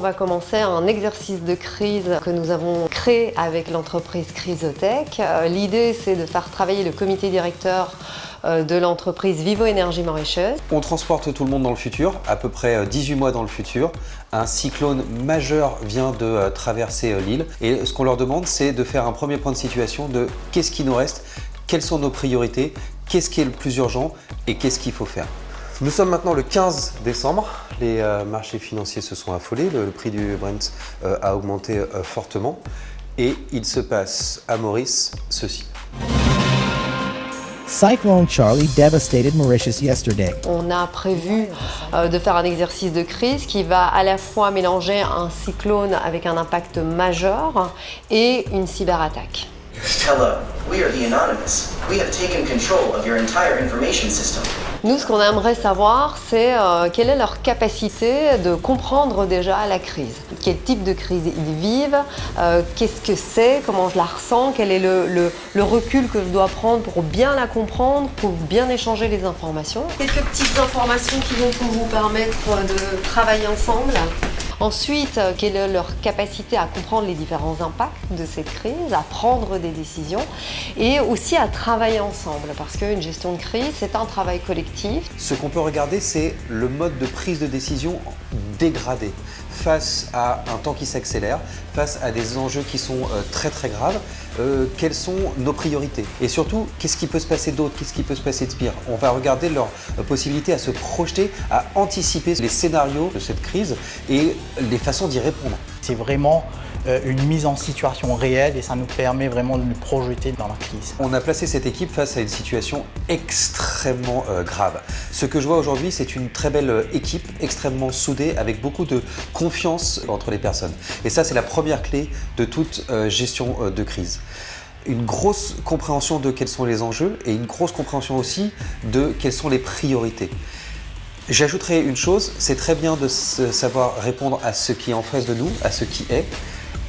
On va commencer un exercice de crise que nous avons créé avec l'entreprise Crisotech. L'idée, c'est de faire travailler le comité directeur de l'entreprise Vivo Énergie Mauritius. On transporte tout le monde dans le futur, à peu près 18 mois dans le futur. Un cyclone majeur vient de traverser l'île et ce qu'on leur demande, c'est de faire un premier point de situation de qu'est-ce qui nous reste, quelles sont nos priorités, qu'est-ce qui est le plus urgent et qu'est-ce qu'il faut faire. Nous sommes maintenant le 15 décembre, les marchés financiers se sont affolés, le prix du Brent a augmenté fortement et il se passe à Maurice ceci. Cyclone Charlie devastated Mauritius yesterday. On a prévu de faire un exercice de crise qui va à la fois mélanger un cyclone avec un impact majeur et une cyberattaque. Hello, we are the Anonymous. We have taken control of your entire information system. Nous, ce qu'on aimerait savoir, c'est quelle est leur capacité de comprendre déjà la crise. Quel type de crise ils vivent, qu'est-ce que c'est, comment je la ressens, quel est le recul que je dois prendre pour bien la comprendre, pour bien échanger les informations. Quelques petites informations qui vont vous permettre de travailler ensemble. Ensuite, quelle est leur capacité à comprendre les différents impacts de cette crise, à prendre des décisions et aussi à travailler ensemble parce qu'une gestion de crise, c'est un travail collectif. Ce qu'on peut regarder, c'est le mode de prise de décision dégradé face à un temps qui s'accélère, face à des enjeux qui sont très graves. Quelles sont nos priorités et surtout, qu'est-ce qui peut se passer d'autre, qu'est-ce qui peut se passer de pire. On va regarder leur possibilité à se projeter, à anticiper les scénarios de cette crise et les façons d'y répondre. C'est vraiment une mise en situation réelle et ça nous permet vraiment de nous projeter dans la crise. On a placé cette équipe face à une situation extrêmement grave. Ce que je vois aujourd'hui, c'est une très belle équipe, extrêmement soudée, avec beaucoup de confiance entre les personnes. Et ça, c'est la première clé de toute gestion de crise. Une grosse compréhension de quels sont les enjeux et une grosse compréhension aussi de quelles sont les priorités. J'ajouterai une chose, c'est très bien de savoir répondre à ce qui est en face de nous, à ce qui est.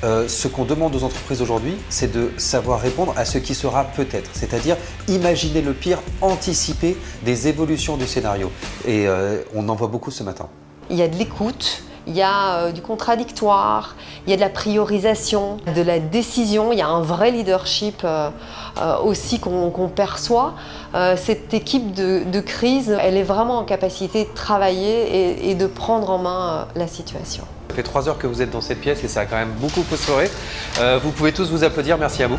Ce qu'on demande aux entreprises aujourd'hui, c'est de savoir répondre à ce qui sera peut-être, c'est-à-dire imaginer le pire, anticiper des évolutions du scénario. Et on en voit beaucoup ce matin. Il y a de l'écoute, il y a du contradictoire, il y a de la priorisation, de la décision, il y a un vrai leadership aussi qu'on perçoit. Cette équipe de crise, elle est vraiment en capacité de travailler et de prendre en main la situation. Ça fait 3 heures que vous êtes dans cette pièce et ça a quand même beaucoup phosphorer. Vous pouvez tous vous applaudir, merci à vous.